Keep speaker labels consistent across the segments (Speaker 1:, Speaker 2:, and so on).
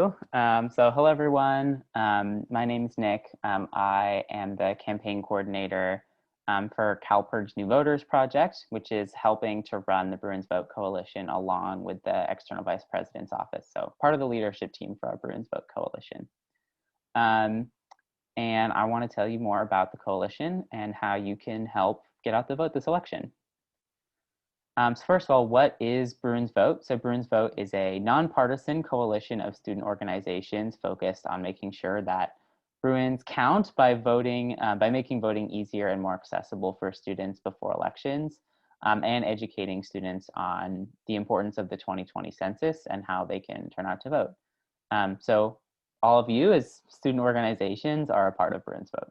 Speaker 1: Hello everyone. My name is Nick. I am the campaign coordinator for CalPERG's New Voters Project, which is helping to run the BruinsVote Coalition along with the External Vice President's Office. So part of the leadership team for our BruinsVote Coalition. And I want to tell you more about the coalition and how you can help get out the vote this election. So first of all, what is BruinsVote? So BruinsVote is a nonpartisan coalition of student organizations focused on making sure that Bruins count by making voting easier and more accessible for students before elections, and educating students on the importance of the 2020 census and how they can turn out to vote. So all of you as student organizations are a part of BruinsVote.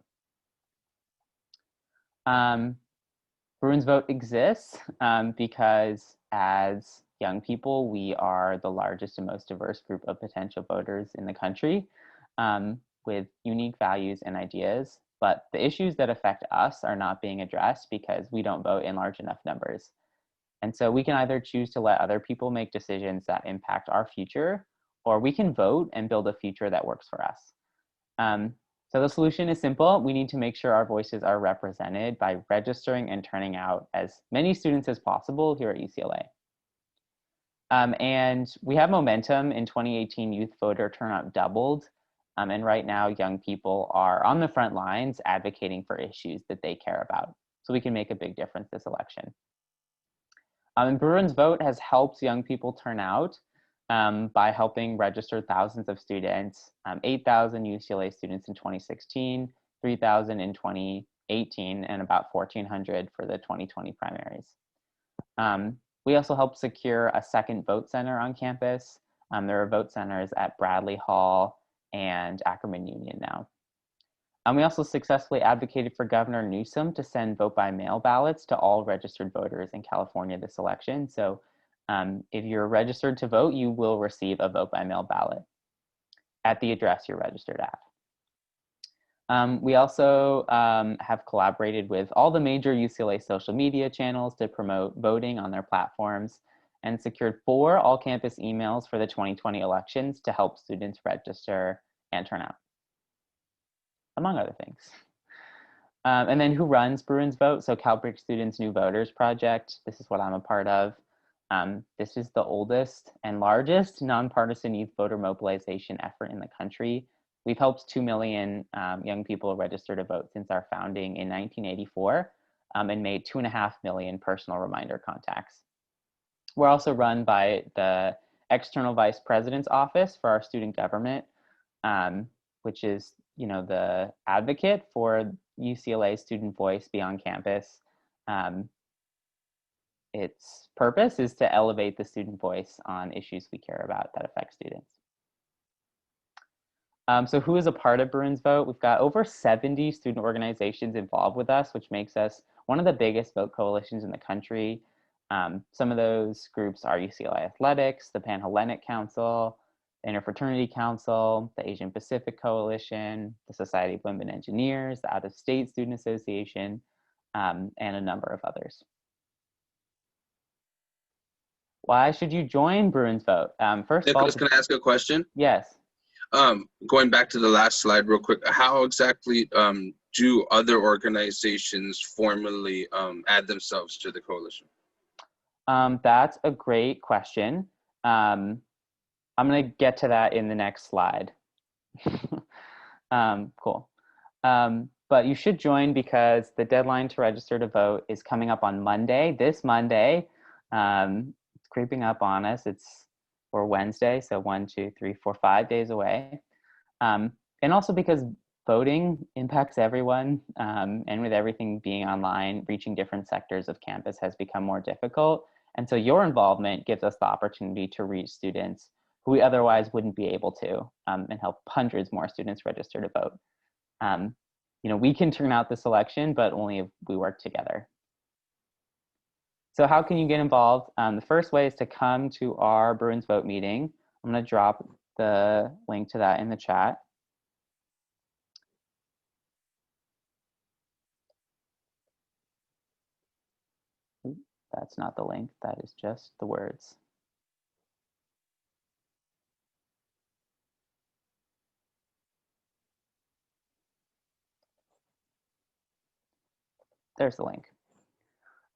Speaker 1: BruinsVote exists because as young people, we are the largest and most diverse group of potential voters in the country with unique values and ideas. But the issues that affect us are not being addressed because we don't vote in large enough numbers. And so we can either choose to let other people make decisions that impact our future, or we can vote and build a future that works for us. So the solution is simple. We need to make sure our voices are represented by registering and turning out as many students as possible here at UCLA. And we have momentum. In 2018, youth voter turnout doubled. And right now, young people are on the front lines advocating for issues that they care about. So we can make a big difference this election. And BruinsVote has helped young people turn out by helping register thousands of students, 8,000 UCLA students in 2016, 3,000 in 2018, and about 1,400 for the 2020 primaries. We also helped secure a second vote center on campus. There are vote centers at Bradley Hall and Ackerman Union now. We also successfully advocated for Governor Newsom to send vote-by-mail ballots to all registered voters in California this election. So if you're registered to vote, you will receive a vote-by-mail ballot at the address you're registered at. We also have collaborated with all the major UCLA social media channels to promote voting on their platforms and secured 4 all-campus emails for the 2020 elections to help students register and turn out, among other things. And then who runs BruinsVote? So CalPERG Students New Voters Project. This is what I'm a part of. This is the oldest and largest nonpartisan youth voter mobilization effort in the country. We've helped 2 million young people register to vote since our founding in 1984 and made 2.5 million personal reminder contacts. We're also run by the External Vice President's Office for our student government, which is the advocate for UCLA student voice beyond campus. Its purpose is to elevate the student voice on issues we care about that affect students. So who is a part of BruinsVote? We've got over 70 student organizations involved with us, which makes us one of the biggest vote coalitions in the country. Some of those groups are UCLA Athletics, the Pan-Hellenic Council, the Interfraternity Council, the Asian Pacific Coalition, the Society of Women Engineers, the Out-of-State Student Association, and a number of others. Why should you join BruinsVote? First
Speaker 2: Nicholas,
Speaker 1: of all,
Speaker 2: can I ask a question?
Speaker 1: Yes.
Speaker 2: Going back to the last slide real quick, how exactly do other organizations formally add themselves to the coalition?
Speaker 1: That's a great question. I'm going to get to that in the next slide. Cool. But you should join because the deadline to register to vote is coming up on Monday, this Monday. It's creeping up on us. We're Wednesday, so 1, 2, 3, 4, 5 days away. And also because voting impacts everyone, and with everything being online, reaching different sectors of campus has become more difficult. And so your involvement gives us the opportunity to reach students who we otherwise wouldn't be able to, and help hundreds more students register to vote. We can turn out this election, but only if we work together. So how can you get involved? The first way is to come to our BruinsVote meeting. I'm going to drop the link to that in the chat. That's not the link, that is just the words. There's the link.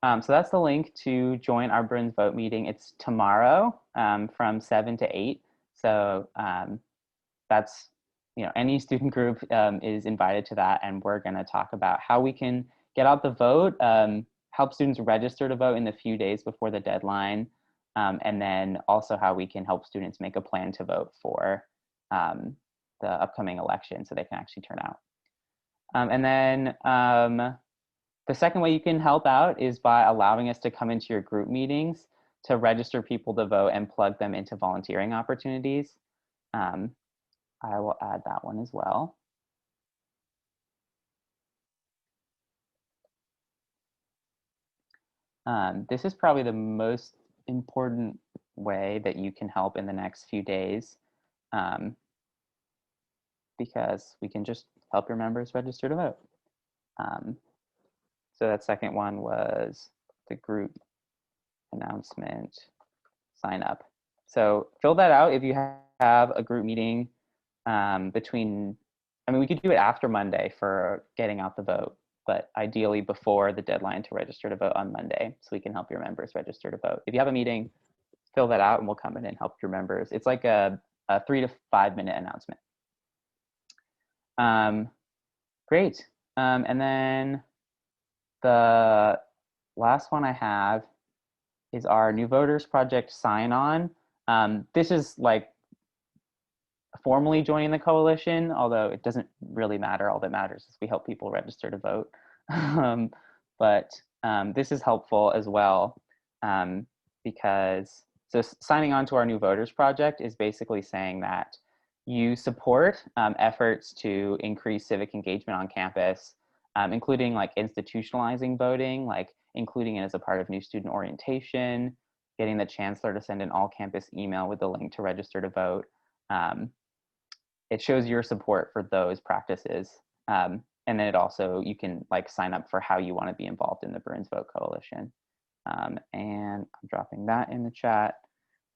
Speaker 1: So that's the link to join our BruinsVote meeting. It's tomorrow from 7 to 8. So that's, any student group is invited to that, and we're going to talk about how we can get out the vote, help students register to vote in the few days before the deadline, and then also how we can help students make a plan to vote for the upcoming election so they can actually turn out. And then the second way you can help out is by allowing us to come into your group meetings to register people to vote and plug them into volunteering opportunities. I will add that one as well. This is probably the most important way that you can help in the next few days, because we can just help your members register to vote. So that second one was the group announcement sign up. So fill that out if you have a group meeting we could do it after Monday for getting out the vote, but ideally before the deadline to register to vote on Monday, so we can help your members register to vote. If you have a meeting, fill that out and we'll come in and help your members. It's like a 3 to 5 minute announcement. Great. And then the last one I have is our New Voters Project sign-on. This is like formally joining the coalition, although it doesn't really matter. All that matters is we help people register to vote. But this is helpful as well, because signing on to our New Voters Project is basically saying that you support efforts to increase civic engagement on campus, including like institutionalizing voting, like including it as a part of new student orientation, getting the chancellor to send an all-campus email with the link to register to vote. It shows your support for those practices. And then it also, you can like sign up for how you want to be involved in the BruinsVote Coalition. And I'm dropping that in the chat.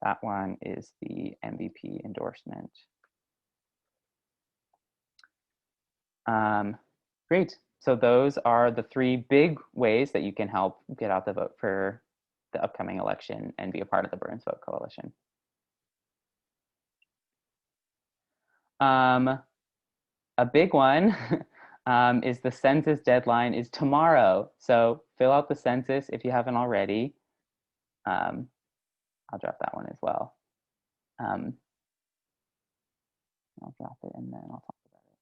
Speaker 1: That one is the MVP endorsement. Great. So those are the 3 big ways that you can help get out the vote for the upcoming election and be a part of the BruinsVote Coalition. A big one is the census deadline is tomorrow. So fill out the census if you haven't already. I'll drop that one as well. I'll drop it and then I'll talk about it.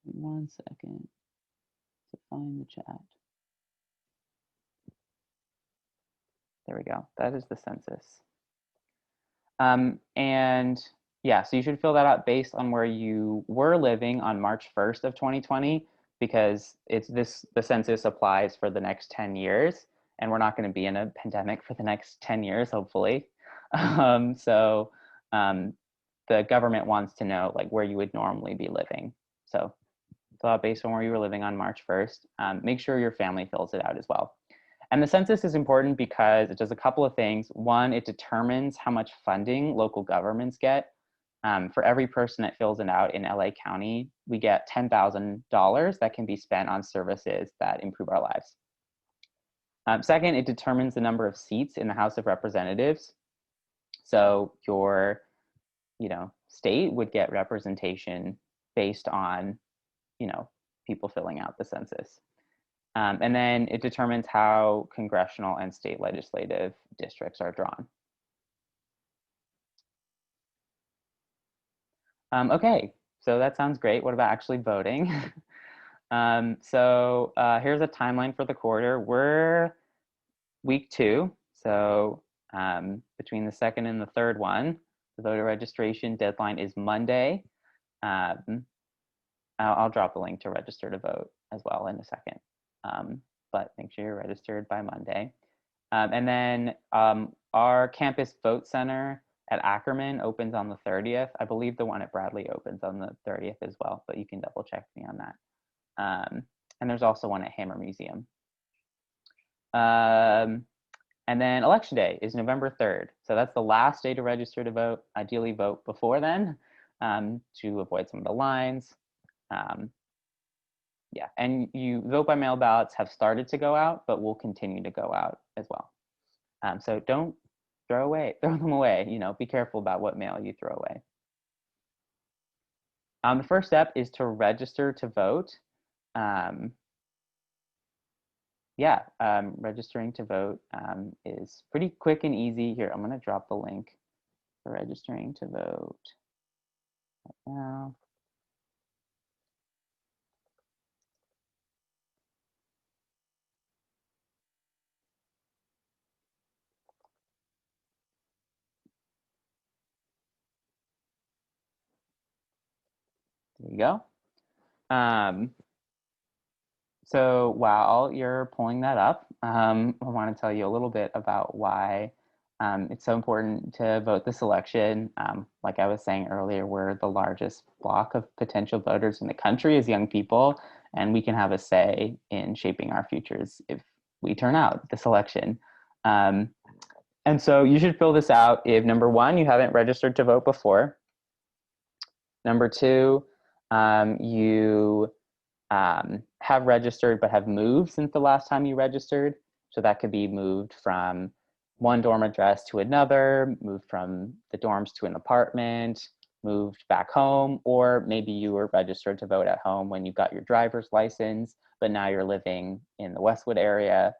Speaker 1: One second to find the chat. There we go. That is the census. And yeah, so you should fill that out based on where you were living on March 1st of 2020, because the census applies for the next 10 years, and we're not going to be in a pandemic for the next 10 years, hopefully. So the government wants to know like where you would normally be living. So fill out based on where you were living on March 1st. Make sure your family fills it out as well. And the census is important because it does a couple of things. One, it determines how much funding local governments get. For every person that fills it out in LA County, we get $10,000 that can be spent on services that improve our lives. Second, it determines the number of seats in the House of Representatives. So your, state would get representation based on, people filling out the census. And then it determines how congressional and state legislative districts are drawn. Okay, so that sounds great. What about actually voting? Here's a timeline for the quarter. We're week 2, so between the second and the third one, the voter registration deadline is Monday. I'll drop the link to register to vote as well in a second. But make sure you're registered by Monday. And then our campus vote center at Ackerman opens on the 30th. I believe the one at Bradley opens on the 30th as well, but you can double check me on that. And there's also one at Hammer Museum. And then election day is November 3rd. So that's the last day to register to vote. Ideally vote before then to avoid some of the lines. Yeah, and you vote by mail ballots have started to go out, but will continue to go out as well. So don't throw them away. You know, be careful about what mail you throw away. The first step is to register to vote. Registering to vote is pretty quick and easy. Here, I'm going to drop the link for registering to vote right now. There you go. So while you're pulling that up, I want to tell you a little bit about why it's so important to vote this election. Like I was saying earlier, we're the largest block of potential voters in the country as young people, and we can have a say in shaping our futures if we turn out this election. And so you should fill this out if, number one, you haven't registered to vote before. Number two, you have registered but have moved since the last time you registered. So that could be moved from one dorm address to another, moved from the dorms to an apartment, moved back home, or maybe you were registered to vote at home when you got your driver's license, but now you're living in the Westwood area.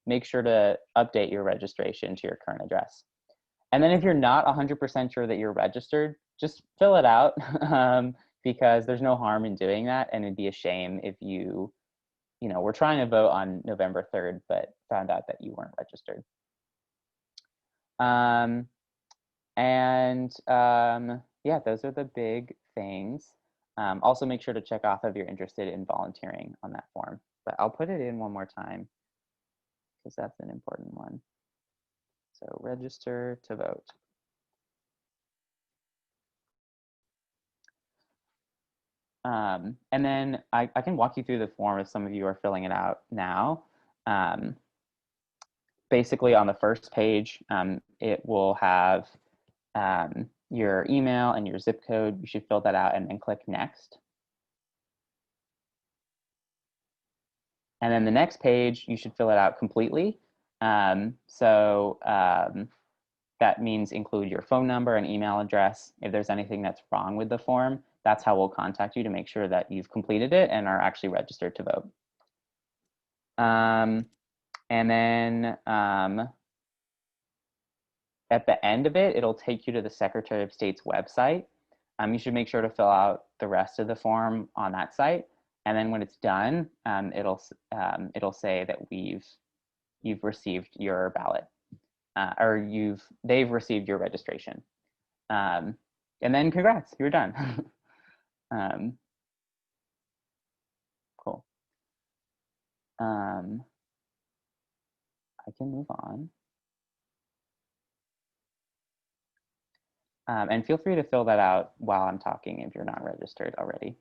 Speaker 1: Make sure to update your registration to your current address. And then if you're not 100% sure that you're registered, just fill it out because there's no harm in doing that. And it'd be a shame if you were trying to vote on November 3rd, but found out that you weren't registered. Yeah, those are the big things. Also make sure to check off if you're interested in volunteering on that form, but I'll put it in one more time because that's an important one. So register to vote. And then I can walk you through the form if some of you are filling it out now. Basically on the first page, it will have your email and your zip code. You should fill that out and then click next. And then the next page, you should fill it out completely. That means include your phone number and email address. If there's anything that's wrong with the form, that's how we'll contact you to make sure that you've completed it and are actually registered to vote. And then at the end of it, it'll take you to the Secretary of State's website. You should make sure to fill out the rest of the form on that site. And then when it's done, it'll say that you've received your ballot. Or they've received your registration. And then congrats, you're done. Cool. I can move on. And feel free to fill that out while I'm talking if you're not registered already.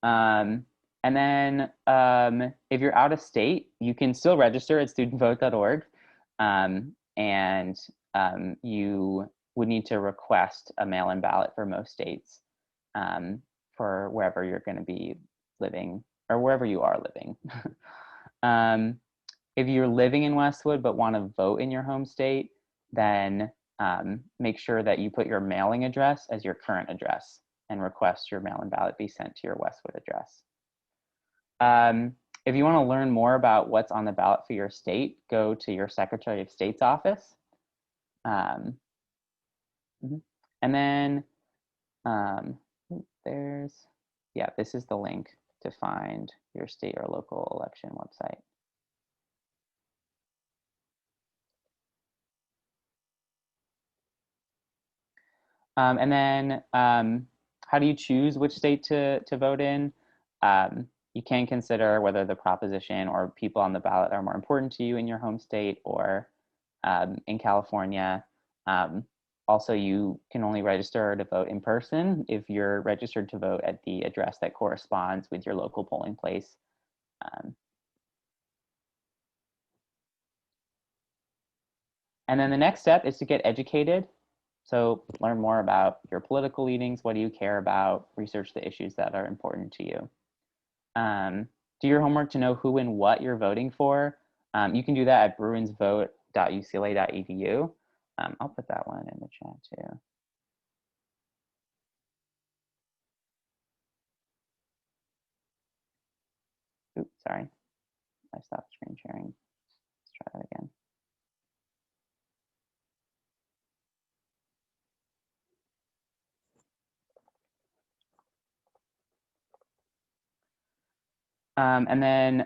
Speaker 1: And then if you're out of state, you can still register at studentvote.org. You would need to request a mail-in ballot for most states for wherever you're going to be living or wherever you are living. If you're living in Westwood but want to vote in your home state, then make sure that you put your mailing address as your current address and request your mail-in ballot be sent to your Westwood address. If you want to learn more about what's on the ballot for your state, go to your Secretary of State's office. And then this is the link to find your state or local election website. And then how do you choose which state to vote in? You can consider whether the proposition or people on the ballot are more important to you in your home state or in California. Also, you can only register to vote in person if you're registered to vote at the address that corresponds with your local polling place. And then the next step is to get educated. So learn more about your political leanings. What do you care about? Research the issues that are important to you. Do your homework to know who and what you're voting for. You can do that at bruinsvote.ucla.edu. I'll put that one in the chat too. Oops, sorry. I stopped screen sharing. Let's try that again. And then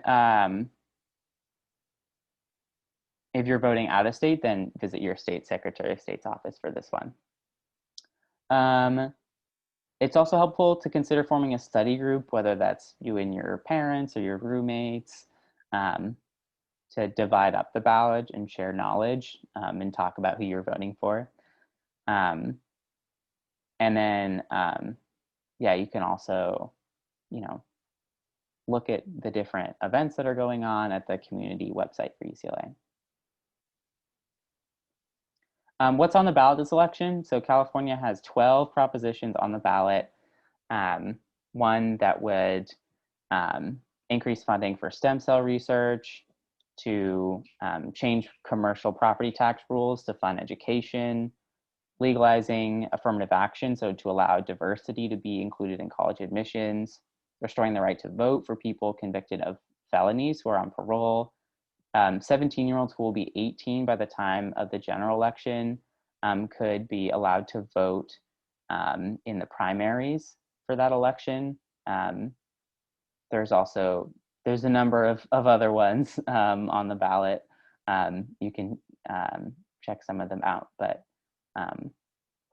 Speaker 1: if you're voting out of state, then visit your state Secretary of State's office for this one. It's also helpful to consider forming a study group, whether that's you and your parents or your roommates, to divide up the ballot and share knowledge and talk about who you're voting for. And then, yeah, you can also, look at the different events that are going on at the community website for UCLA. What's on the ballot this election? So California has 12 propositions on the ballot. One that would increase funding for stem cell research, to change commercial property tax rules to fund education, legalizing affirmative action, so to allow diversity to be included in college admissions, restoring the right to vote for people convicted of felonies who are on parole. 17-year-olds who will be 18 by the time of the general election could be allowed to vote in the primaries for that election. There's a number of other ones on the ballot. You can check some of them out, but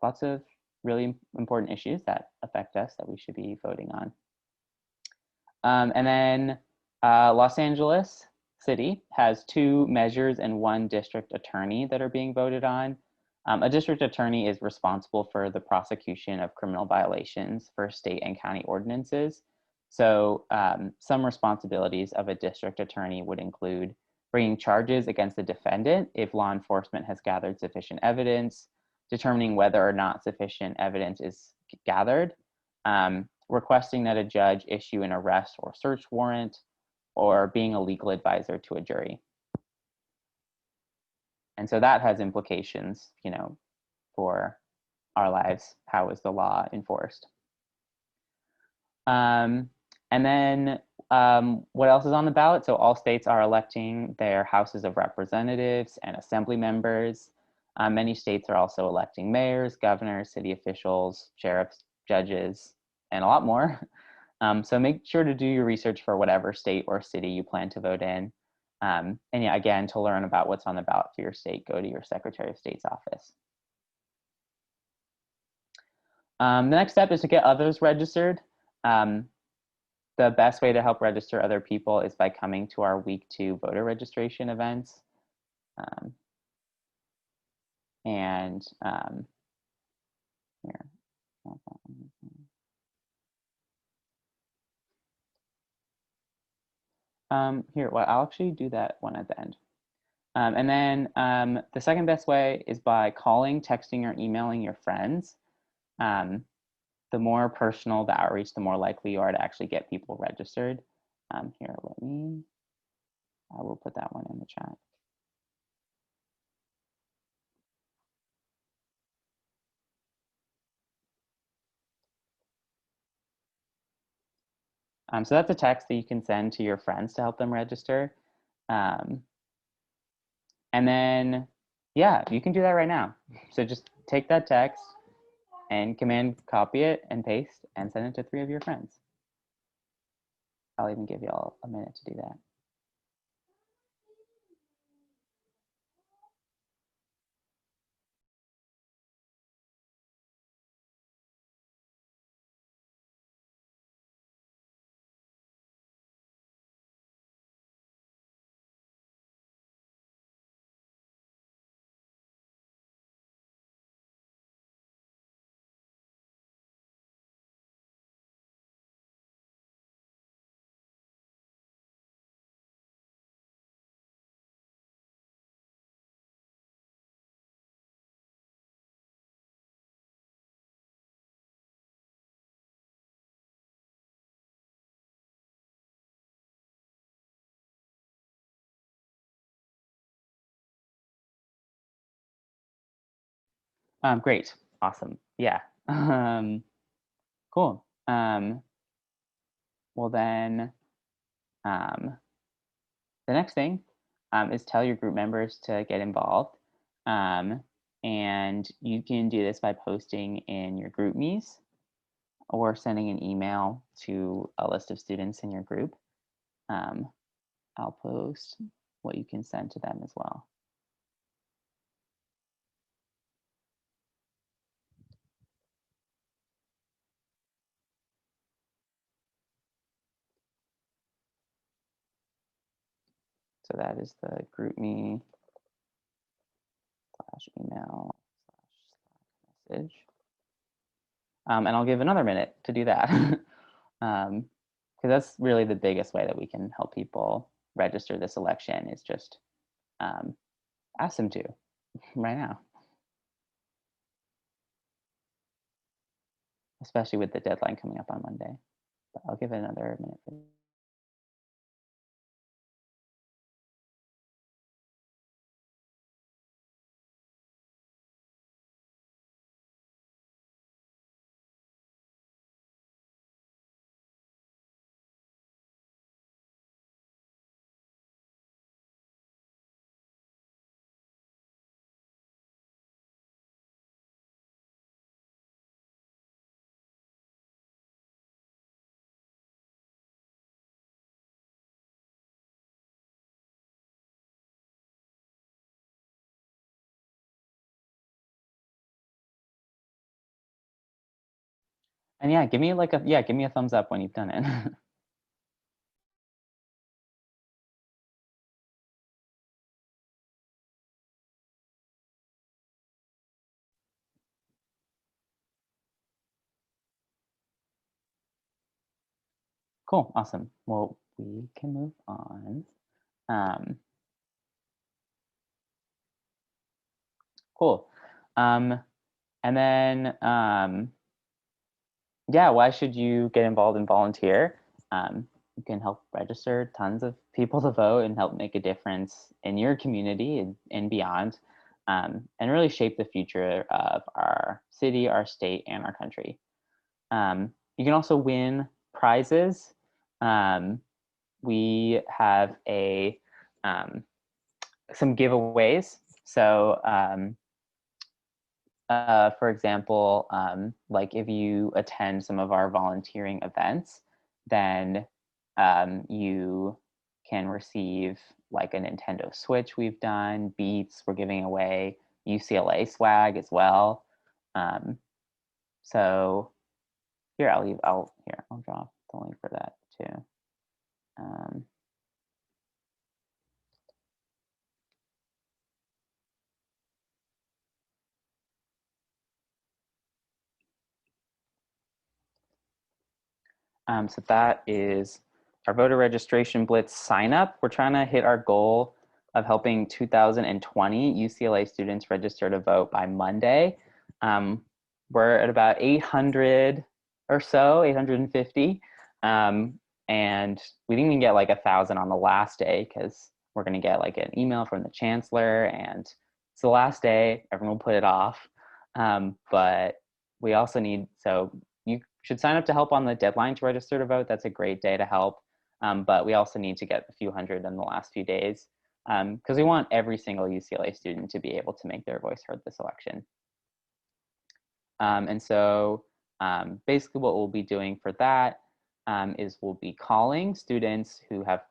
Speaker 1: lots of really important issues that affect us that we should be voting on. And then Los Angeles City has 2 measures and 1 district attorney that are being voted on. A district attorney is responsible for the prosecution of criminal violations for state and county ordinances. So some responsibilities of a district attorney would include bringing charges against the defendant if law enforcement has gathered sufficient evidence, determining whether or not sufficient evidence is gathered, requesting that a judge issue an arrest or search warrant, or being a legal advisor to a jury. And so that has implications, for our lives. How is the law enforced? And then what else is on the ballot? So all states are electing their houses of representatives and assembly members. Many states are also electing mayors, governors, city officials, sheriffs, judges, and a lot more. So make sure to do your research for whatever state or city you plan to vote in. And yeah, again, to learn about what's on the ballot for your state, go to your Secretary of State's office. The next step is to get others registered. The best way to help register other people is by coming to our week 2 voter registration events. Here. Well, I'll actually do that one at the end. And then the second best way is by calling, texting, or emailing your friends. The more personal the outreach, the more likely you are to actually get people registered. Here, I will put that one in the chat. So that's a text that you can send to your friends to help them register. And then, yeah, you can do that right now. So just take that text and command copy it and paste and send it to 3 of your friends. I'll even give you all a minute to do that. Great. Awesome. Yeah. Cool. Well then, um, the next thing is tell your group members to get involved. Um, and you can do this by posting in your group me's or sending an email to a list of students in your group. Um, I'll post what you can send to them as well. So that is the group me / email / message. And I'll give another minute to do that. Because that's really the biggest way that we can help people register this election is just ask them to right now, especially with the deadline coming up on Monday. But I'll give it another minute. And yeah, give me a thumbs up when you've done it. Cool, awesome. Well, we can move on. Um, cool. And then yeah, why should you get involved and volunteer? You can help register tons of people to vote and help make a difference in your community and beyond, and really shape the future of our city, our state, and our country. You can also win prizes. We have some giveaways. So for example, like if you attend some of our volunteering events, then you can receive like a Nintendo Switch we've done, Beats, we're giving away UCLA swag as well. So here, I'll drop the link for that too. So that is our voter registration blitz sign up. We're trying to hit our goal of helping 2020 UCLA students register to vote by Monday. We're at about 800 or so, 850. And we didn't even get like 1,000 on the last day because we're going to get like an email from the chancellor and it's the last day. Everyone will put it off. But we also need, so you should sign up to help on the deadline to register to vote. That's a great day to help. But we also need to get a few hundred in the last few days because we want every single UCLA student to be able to make their voice heard this election. And so basically what we'll be doing for that is we'll be calling students who have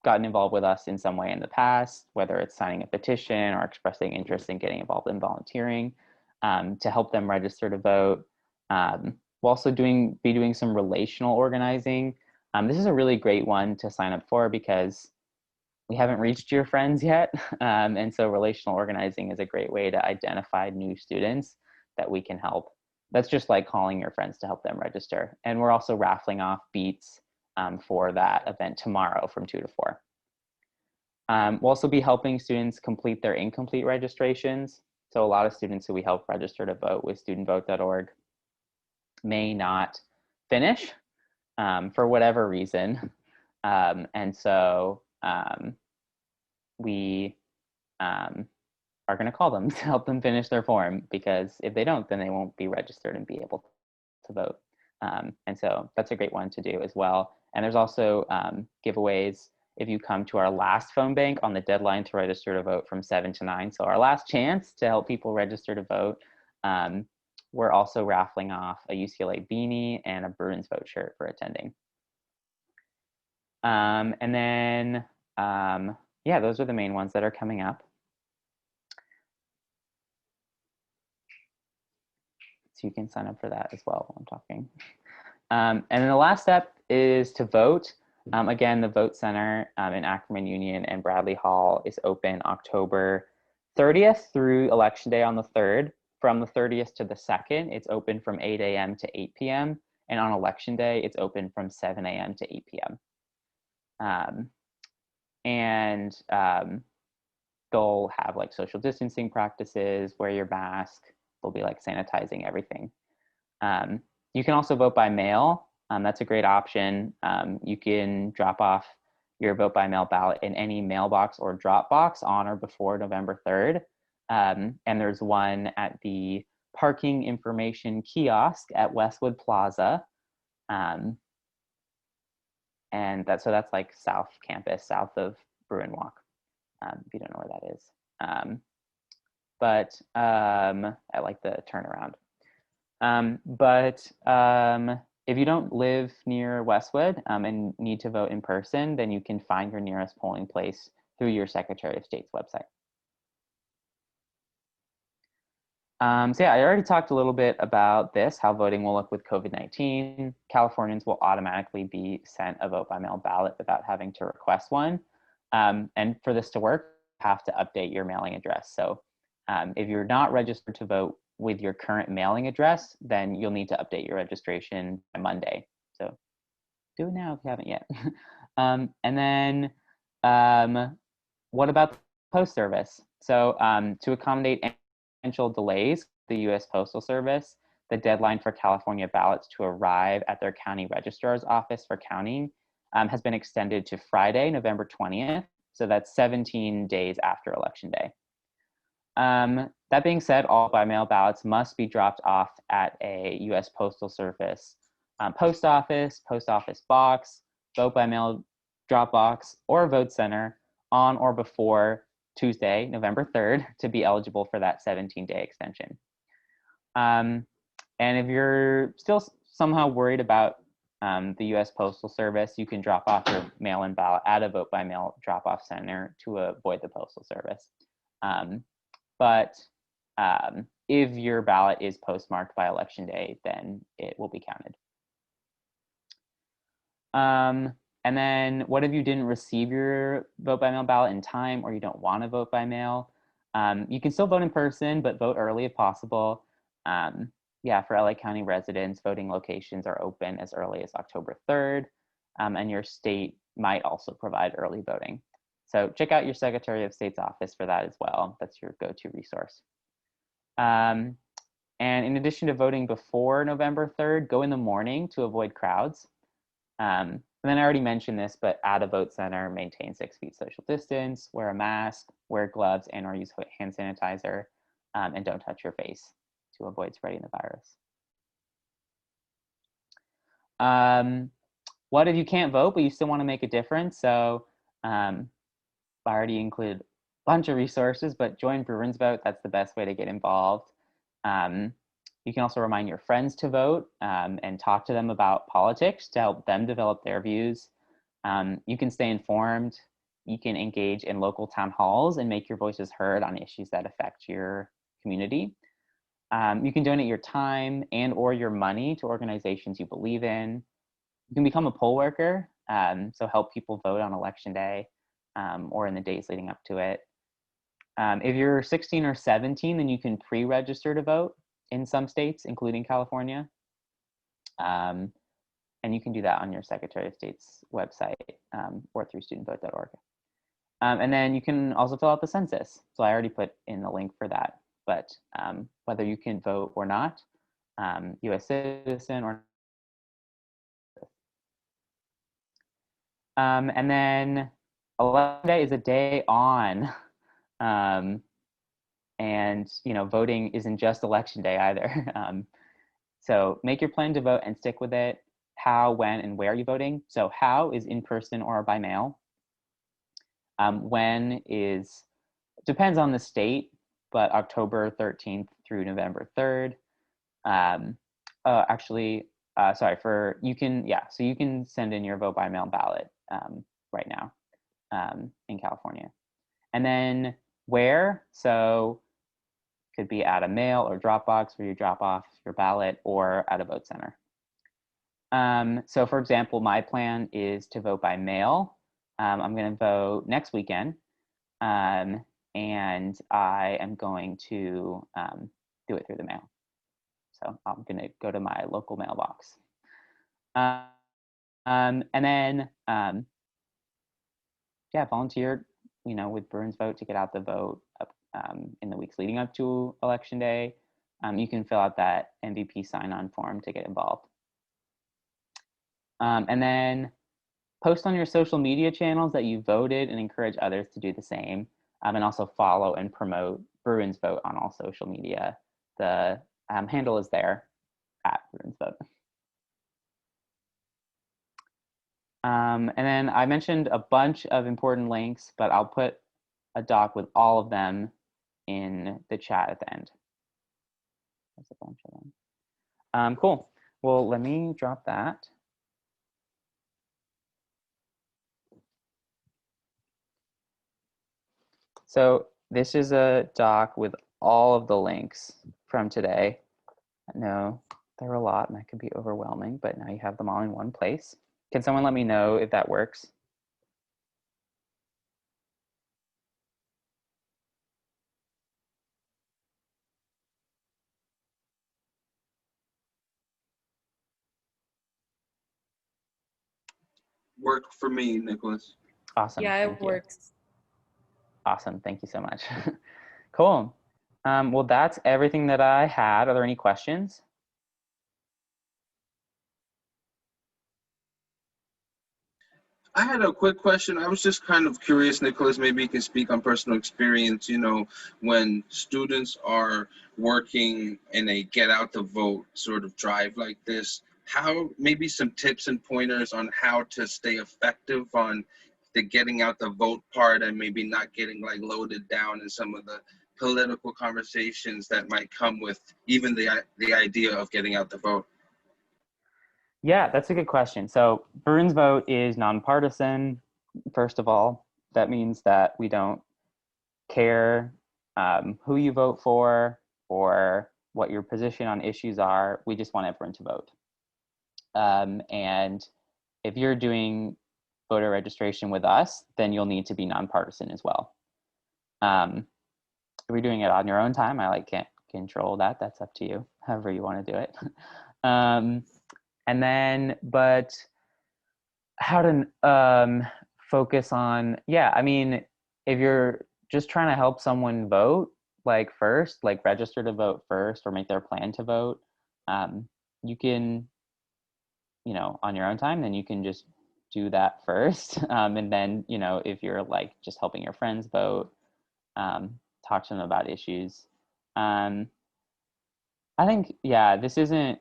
Speaker 1: gotten involved with us in some way in the past, whether it's signing a petition or expressing interest in getting involved in volunteering to help them register to vote. We'll also be doing some relational organizing. This is a really great one to sign up for because we haven't reached your friends yet. And so relational organizing is a great way to identify new students that we can help. That's just like calling your friends to help them register. And we're also raffling off Beats for that event tomorrow from 2 to 4. We'll also be helping students complete their incomplete registrations. So a lot of students who we help register to vote with studentvote.org may not finish for whatever reason. And so we are going to call them to help them finish their form, because if they don't, then they won't be registered and be able to vote. And so that's a great one to do as well. And there's also giveaways if you come to our last phone bank on the deadline to register to vote from 7 to 9. So our last chance to help people register to vote. We're also raffling off a UCLA beanie and a BruinsVote shirt for attending. And then, yeah, those are the main ones that are coming up. So you can sign up for that as well while I'm talking. And then the last step is to vote. Again, the Vote Center in Ackerman Union and Bradley Hall is open October 30th through Election Day on the 3rd. From the 30th to the 2nd, it's open from 8 a.m. to 8 p.m. And on Election Day, it's open from 7 a.m. to 8 p.m. They'll have like social distancing practices, wear your mask. They'll be like sanitizing everything. You can also vote by mail. That's a great option. You can drop off your vote by mail ballot in any mailbox or drop box on or before November 3rd. And there's one at the parking information kiosk at Westwood Plaza. And so that's like South Campus, south of Bruin Walk, if you don't know where that is. I like the turnaround. If you don't live near Westwood and need to vote in person, then you can find your nearest polling place through your Secretary of State's website. So yeah, I already talked a little bit about this, how voting will look with COVID-19. Californians will automatically be sent a vote by mail ballot without having to request one. And for this to work, you have to update your mailing address. So if you're not registered to vote with your current mailing address, then you'll need to update your registration by Monday. So do it now if you haven't yet. And then what about the post service? So to accommodate potential delays, the U.S. Postal Service, the deadline for California ballots to arrive at their county registrar's office for counting has been extended to Friday, November 20th. So that's 17 days after Election Day. That being said, all by mail ballots must be dropped off at a U.S. Postal Service post office box, vote by mail drop box, or vote center on or before Tuesday, November 3rd, to be eligible for that 17-day extension. And if you're still somehow worried about the U.S. Postal Service, you can drop off your mail-in ballot at a vote by mail drop-off center to avoid the Postal Service. If your ballot is postmarked by Election Day, then it will be counted. And then what if you didn't receive your vote by mail ballot in time, or you don't want to vote by mail? You can still vote in person, but vote early if possible. Yeah, for LA County residents, voting locations are open as early as October 3rd, and your state might also provide early voting. So check out your Secretary of State's office for that as well. That's your go-to resource. And in addition to voting before November 3rd, go in the morning to avoid crowds. And then I already mentioned this, but at a vote center, maintain 6 feet social distance, wear a mask, wear gloves, and or use hand sanitizer, and don't touch your face to avoid spreading the virus. What if you can't vote, but you still want to make a difference? So I already included a bunch of resources, but join BruinsVote. That's the best way to get involved. You can also remind your friends to vote and talk to them about politics to help them develop their views. You can stay informed. You can engage in local town halls and make your voices heard on issues that affect your community. You can donate your time and or your money to organizations you believe in. You can become a poll worker, so help people vote on Election Day or in the days leading up to it. If you're 16 or 17, then you can pre-register to vote in some states, including California. And you can do that on your Secretary of State's website or through studentvote.org. And then you can also fill out the census. So I already put in the link for that. But whether you can vote or not, US citizen or and then Election Day is a day on And, voting isn't just election day either. So make your plan to vote and stick with it. How, when, and where are you voting? So how is in person or by mail. When is, depends on the state, but October 13th through November 3rd. So you can send in your vote by mail ballot right now in California. And then where? So could be at a mail or drop box where you drop off your ballot, or at a vote center. So for example, my plan is to vote by mail. I'm going to vote next weekend, and I am going to do it through the mail. So I'm going to go to my local mailbox. And then, volunteer, with BruinsVote to get out the vote in the weeks leading up to Election Day. You can fill out that MVP sign-on form to get involved. And then post on your social media channels that you voted and encourage others to do the same. And also follow and promote BruinsVote on all social media. The handle is there at BruinsVote. And then I mentioned a bunch of important links, but I'll put a doc with all of them in the chat at the end. There's a bunch of them. Cool. Well, let me drop that. So this is a doc with all of the links from today. I know there are a lot and that could be overwhelming, but now you have them all in one place. Can someone let me know if that works?
Speaker 2: Worked for me, Nicholas.
Speaker 1: Awesome.
Speaker 3: Yeah, it works.
Speaker 1: Awesome. Thank you so much. Cool. Well, that's everything that I had. Are there any questions?
Speaker 2: I had a quick question. I was just kind of curious, Nicholas, maybe you can speak on personal experience, when students are working in a get out the vote sort of drive like this, how maybe some tips and pointers on how to stay effective on the getting out the vote part and maybe not getting like loaded down in some of the political conversations that might come with even the idea of getting out the vote.
Speaker 1: Yeah, that's a good question. So BruinsVote is nonpartisan. First of all, that means that we don't care who you vote for or what your position on issues are. We just want everyone to vote. And if you're doing voter registration with us, then you'll need to be nonpartisan as well. If you're doing it on your own time, I can't control that. That's up to you, however you want to do it. And then, but how to focus on, if you're just trying to help someone vote, first, register to vote first or make their plan to vote, you can, on your own time, then you can just do that first. And then, if you're just helping your friends vote, talk to them about issues. I think, this isn't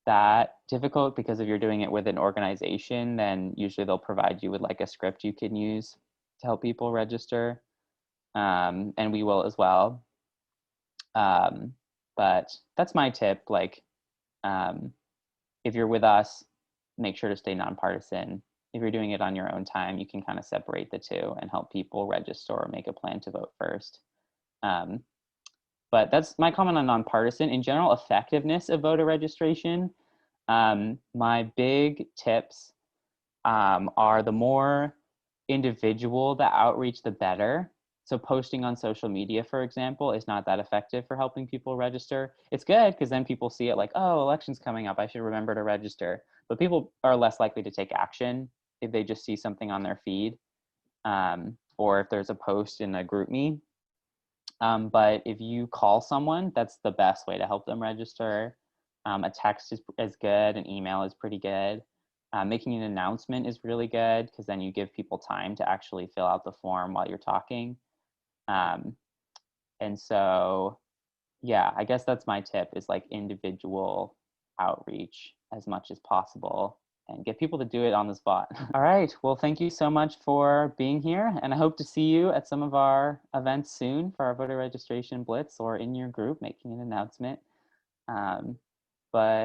Speaker 1: that difficult because if you're doing it with an organization, then usually they'll provide you with a script you can use to help people register. And we will as well. But that's my tip. If you're with us, make sure to stay nonpartisan. If you're doing it on your own time, you can kind of separate the two and help people register or make a plan to vote first. But that's my comment on nonpartisan. In general, effectiveness of voter registration, my big tips are the more individual the outreach, the better. So posting on social media, for example, is not that effective for helping people register. It's good because then people see it oh, election's coming up, I should remember to register. But people are less likely to take action if they just see something on their feed, or if there's a post in a GroupMe. But if you call someone, that's the best way to help them register. A text is good, an email is pretty good. Making an announcement is really good because then you give people time to actually fill out the form while you're talking. And so, yeah, I guess that's my tip, is like individual outreach as much as possible and get people to do it on the spot. All right. Well, thank you so much for being here. And I hope to see you at some of our events soon for our voter registration blitz, or in your group making an announcement. But